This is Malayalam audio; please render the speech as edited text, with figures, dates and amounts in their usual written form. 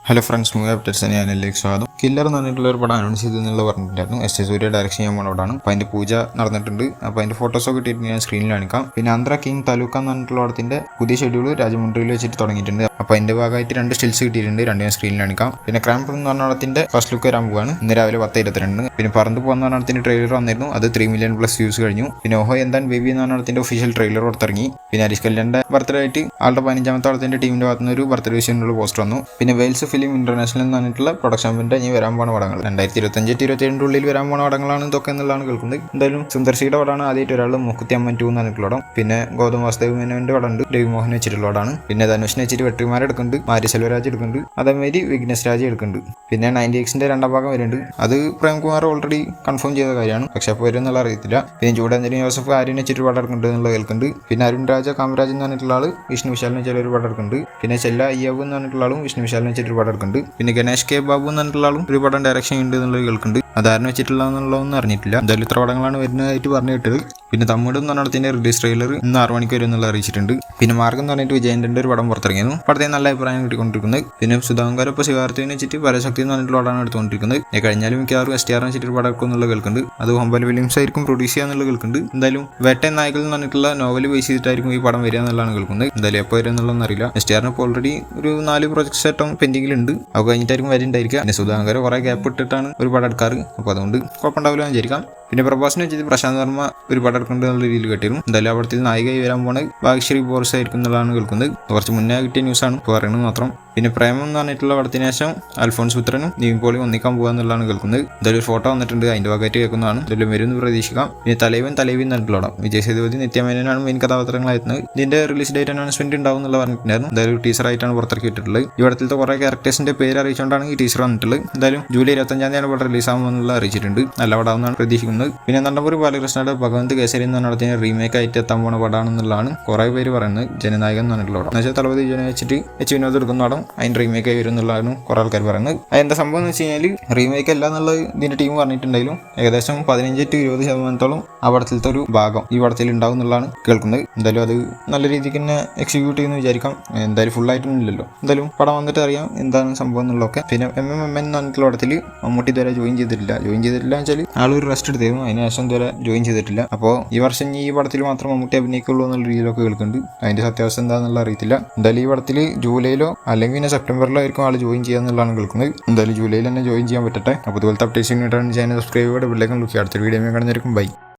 ഹലോ ഫ്രണ്ട്സ്, മൂവി അപ്ഡേറ്റ്സ് ചാനലിലേക്ക് സ്വാഗതം. കില്ലർ എന്ന് പറഞ്ഞിട്ടുള്ള ഒരു പടം അനൗൺസ് ചെയ്തെന്നുള്ള പറഞ്ഞിട്ടുണ്ടായിരുന്നു. എസ് സൂര്യ ഡയറക്ഷൻ ചെയ്യാൻ പടമാണ്. അപ്പോൾ അതിന്റെ പൂജ നടന്നിട്ടുണ്ട്. അപ്പോൾ അതിന്റെ ഫോട്ടോസൊക്കെ ഇട്ടിട്ട് ഞാൻ സ്ക്രീനിൽ കാണിക്കാം. പിന്നെ ആന്ധ്ര കിങ് താലൂക്ക എന്ന് പറഞ്ഞിട്ടുള്ള പടത്തിന്റെ പുതിയ ഷെഡ്യൂൾ രാജമുണ്ട്രിയിൽ വെച്ചിട്ട് തുടങ്ങിയിട്ടുണ്ട്. അപ്പോൾ അതിന്റെ ഭാഗമായിട്ട് 2 സ്റ്റിൽസ് കിട്ടിയിട്ടുണ്ട്. 2 ഞാൻ സ്ക്രീനിൽ കാണിക്കാം. പിന്നെ ക്രാമ്പ് എന്ന് പറഞ്ഞ പടത്തിന്റെ ഫസ്റ്റ് ലുക്ക് വരാൻ പോവാണ്. ഇന്ന് രാവിലെ 10:22. പിന്നെ പറന്ന് പോകുന്ന പടത്തിന്റെ ട്രെയിലർ വന്നിരുന്നു. അത് 3 മില്യൺ പ്ലസ് വ്യൂസ് കഴിഞ്ഞു. പിന്നെ ഓഹോ എന്താൻ ബേബി എന്ന പടത്തിന്റെ ഒഫീഷ്യൽ ട്രെയിലർ പുറത്തിറങ്ങി. പിന്നെ ഹരീഷ് കല്യാണിന്റെ ബർത്ത്ഡേ ആയിട്ട് ആളുടെ 15ാമത്തെ പടത്തിന്റെ ടീമിന്റെ ഭാഗത്തുനിന്ന് ഒരു ബർത്ത്ഡേ വിഷയമുള്ള പോസ്റ്റർ വന്നു. പിന്നെ വെയിൽസ് ഫിലിം ഇന്റർനാഷണൽ എന്ന് പറഞ്ഞിട്ടുള്ള പ്രൊഡക്ഷൻ കമ്പനിയുടെ ഇനി വരാൻ പോണ പടങ്ങൾ 2025-27 ഉള്ളിൽ വരാൻ പോണ പടങ്ങളാണ് ഇതൊക്കെ എന്നുള്ളതാണ് കേൾക്കുന്നത്. എന്തായാലും സുന്ദർശിയുടെ പടമാണ് ആദ്യമായിട്ട് ഒരാൾ മുക്കുത്തിയമ്മൻ 2 എന്ന് പറഞ്ഞിട്ടുള്ള പടം. പിന്നെ ഗൗതം വാസുദേവ് മേനോന്റെ പടമുണ്ട്, രവി മോഹൻ വെച്ചിട്ടുള്ള പടമാണ്. പിന്നെ ധനുഷിനെ വെച്ചിട്ട് വെട്ടിമാരെ എടുക്കുന്നുണ്ട്, മാരി സെൽവരാജ് എടുക്കുന്നുണ്ട്, അതേമാതിരി വിഘ്നേഷ് രാജ് എടുക്കുന്നുണ്ട്. പിന്നെ 90Xന്റെ 2ാം ഭാഗം വരുന്നുണ്ട്. അത് പ്രേംകുമാർ ഓൾറെഡി കൺഫേം ചെയ്ത കാര്യമാണ്, പക്ഷെ അപ്പോൾ വരും എന്നുള്ള അറിയത്തില്ല. പിന്നെ ജൂഡാഞ്ജലി ജോസഫ് ആര്യനെ വെച്ചിട്ട് പടം എടുക്കുന്നുണ്ട് എന്നുള്ളത് കേൾക്കുന്നുണ്ട്. പിന്നെ അരുൺ രാജ കാമരാജ് എന്ന് പറഞ്ഞിട്ടുള്ള ആൾ വിഷ്ണു വിശാലിനെ വെച്ചാൽ ഒരു പടം എടുക്കുന്നുണ്ട്. പിന്നെ ചെല്ല അയ്യാവ് എന്ന് പറഞ്ഞിട്ടുള്ള ആളും വിഷ്ണു വിശാലിനെ വെച്ചിട്ട് പടം എടുക്കുന്നുണ്ട്. പിന്നെ ഗണേഷ് കെ ബാബു എന്ന് പറഞ്ഞിട്ടുള്ള ആളും ഒരു പടം ഡയറക്ഷൻ ഉണ്ട് എന്നുള്ളത് കേൾക്കുന്നുണ്ട്. അതാരണം വെച്ചിട്ടുള്ള എന്നുള്ളതൊന്നും അറിഞ്ഞിട്ടില്ല. എന്തായാലും ഇത്ര പടങ്ങളാണ് വരുന്നതായിട്ട് പറഞ്ഞു കേട്ടത്. പിന്നെ തമിഴ് എന്ന് പറഞ്ഞിടത്തിന്റെ റിലീസ് ട്രെയിലർ ഇന്ന് 6 മണിക്ക് വരും എന്നുള്ള അറിയിച്ചിട്ടുണ്ട്. പിന്നെ മാർഗം എന്ന് പറഞ്ഞിട്ട് വിജയന്റെ ഒരു പടം പുറത്തിറങ്ങിയിരുന്നു. പടത്തെ നല്ല അഭിപ്രായം കിട്ടിക്കൊണ്ടിരിക്കുന്നത്. പിന്നെ സുധാകർ ഇപ്പോൾ ശിവാർത്ഥിനെ വെച്ചിട്ട് പരശക്തി എന്ന് പറഞ്ഞിട്ടുള്ള പടമാണ് എടുത്തുകൊണ്ടിരിക്കുന്നത്. കഴിഞ്ഞാലും മിക്കവാറും STR വെച്ചിട്ട് ഒരു പടം എടുക്കും എന്നുള്ള കേൾക്കുന്നുണ്ട്. അത് ഹോംബൽ ഫിലിംസ് ആയിരിക്കും പ്രൊഡ്യൂസ് ചെയ്യുക എന്നുള്ള കേൾക്കുന്നുണ്ട്. എന്തായാലും വേട്ടൻ നായകൻ എന്ന് പറഞ്ഞിട്ടുള്ള നോവൽ ബേസ് ചെയ്തിട്ടായിരിക്കും ഈ പടം വരിക എന്നുള്ളതാണ് കേൾക്കുന്നത്. എന്തായാലും എപ്പോൾ വരും എന്നുള്ളതൊന്നും അറിയില്ല. STR ഇപ്പോൾ ഓൾറെഡി ഒരു 4 പ്രൊജക്ട്സ് ആയിട്ടും പെൻഡിങ്ങിലുണ്ട്. അത് കഴിഞ്ഞിട്ടായിരിക്കും വരുന്നുണ്ടായിരിക്കുക. പിന്നെ സുധാകർ കുറെ ഗ്യാപ്പ് ഇട്ടിട്ടാണ് ഒരു പടം എടുക്കാറ്. അപ്പോൾ അതുകൊണ്ട് കുഴപ്പമുണ്ടാവില്ല എന്ന് വിചാരിക്കാം. പിന്നെ പ്രഭാസിനെ വെച്ചിട്ട് പ്രശാന്ത് വർമ്മ ഒരു പടം എടുക്കേണ്ടത് എന്നുള്ള രീതിയിൽ കേട്ടിരുന്നു. എന്തായാലും അവിടുത്തെ നായികയായി വരാൻ പോകുന്നത് ഭാഗ്യശ്രീ ബോർസ് ആയിരിക്കും എന്നുള്ളതാണ് കേൾക്കുന്നത്. കുറച്ച് മുന്നേ കിട്ടിയ ന്യൂസാണ് ഇപ്പോൾ പറയുന്നത് മാത്രം. പിന്നെ പ്രേമം എന്ന് പറഞ്ഞിട്ടുള്ള പടത്തിന് ശേഷം അൽഫോൺസ് പുത്രനും നിവിൻ പോളിയും ഒന്നിക്കാൻ പോകുക എന്നുള്ളതാണ് കേൾക്കുന്നത്. എന്തായാലും ഒരു ഫോട്ടോ വന്നിട്ടുണ്ട്, അതിന്റെ ഭാഗമായിട്ട് കേൾക്കുന്നതാണ്. എന്തായാലും വരുമെന്ന് പ്രതീക്ഷിക്കാം. പിന്നെ തലൈവൻ എന്നിട്ടുള്ള പടം വിജയ് സേതുപതി നിത്യമേനോനാണ് മെയിൻ കഥാപാത്രങ്ങളായിരുന്നത്. ഇതിന്റെ റിലീസ് ഡേറ്റ് അനൗൺസ്മെന്റ് ഉണ്ടാവും എന്നുള്ള പറഞ്ഞിട്ടുണ്ടായിരുന്നു. എന്തായാലും ടീച്ചർ ആയിട്ടാണ് പുറത്തിറക്കി ഇട്ടിട്ടുള്ളത്. ഈ പടത്തിലത്തെ കുറെ ക്യാരക്ടേഴ്സിന്റെ പേര് അറിയിച്ചുകൊണ്ടാണ് ഈ ടീച്ചർ വന്നിട്ടുള്ളത്. എന്തായാലും ജൂലൈ 25 പടം റിലീസ് ആകുമെന്നുള്ള അറിയിച്ചിട്ടുണ്ട്. നല്ല പടമാണെന്നാണ് പ്രതീക്ഷിക്കുന്നത്. പിന്നെ നണ്ടപൂർ ബാലകൃഷ്ണയുടെ ഭഗവന്ത് കേസരി എന്ന് പറഞ്ഞ റീമേക്ക് ആയിട്ട് എത്താൻ പോണ പടമാണെന്നുള്ളതാണ് കുറെ പേര് പറയുന്നത്. ജനനായകൻ എന്ന് പറഞ്ഞിട്ടുള്ള പടം എന്നുവെച്ചാൽ തലപതി വിജയനെ വെച്ചിട്ട് വിനോദ് എടുക്കുന്ന പടം അതിന്റെ റീമേക്ക് ആയി വരും എന്നുള്ളതാണ് കുറെ ആൾക്കാർ പറയുന്നത്. അതെന്താ സംഭവം എന്ന് വെച്ച് കഴിഞ്ഞാൽ റീമേക്ക് അല്ല എന്നുള്ളത് ഇതിന്റെ ടീം പറഞ്ഞിട്ടുണ്ടെങ്കിലും ഏകദേശം 15-20% ആ പടത്തിലത്തെ ഒരു ഭാഗം ഈ പടത്തിൽ ഉണ്ടാവും എന്നുള്ളതാണ് കേൾക്കുന്നത്. എന്തായാലും അത് നല്ല രീതിക്ക് തന്നെ എക്സിക്യൂട്ട് ചെയ്യുമെന്ന് വിചാരിക്കാം. എന്തായാലും ഫുൾ ആയിട്ടൊന്നും ഇല്ലല്ലോ. എന്തായാലും പടം വന്നിട്ട് അറിയാം എന്താണ് സംഭവം എന്നുള്ളതൊക്കെ. പിന്നെ MMN എന്ന് പറഞ്ഞിട്ടുള്ള പടത്തിൽ മമ്മൂട്ടി ഇതുവരെ ജോയിൻ ചെയ്തിട്ടില്ല എന്ന് വെച്ചാൽ ആളൊരു റെസ്റ്റ് എടുത്തിരുന്നു. അതിനുശേഷം ഇതുവരെ ജോയിൻ ചെയ്തിട്ടില്ല. അപ്പോൾ ഈ വർഷം ഈ പടത്തിൽ മാത്രം മമ്മൂട്ടി അഭിനയിക്കുള്ളൂ എന്നുള്ള രീതിയിലൊക്കെ കേൾക്കുന്നുണ്ട്. അതിന്റെ സത്യാവസ്ഥ എന്താണെന്നുള്ള അറിയത്തില്ല. എന്തായാലും ഈ പടത്തിൽ ജൂലൈയിലോ അല്ലെങ്കിൽ പിന്നെ സെപ്റ്റംബറിലോ ആയിരിക്കും ആൾ ജോയിൻ ചെയ്യുക എന്നുള്ളതാണ് കേൾക്കുന്നത്. എന്തായാലും ജൂലൈയിൽ തന്നെ ജോയിൻ ചെയ്യാൻ പറ്റട്ടെ. അപ്പോൾ ഇതുപോലത്തെ അപ്ഡേറ്റ്സിന് വേണ്ടിയിട്ടാണ് ചാനൽ സബ്സ്ക്രൈബ് ചെയ്ത് ബെല്ലൈക്കൺ ക്ലിക്ക് ചെയ്യുക. അടുത്ത വീഡിയോ കാണുന്നതായിരിക്കും. ബൈ.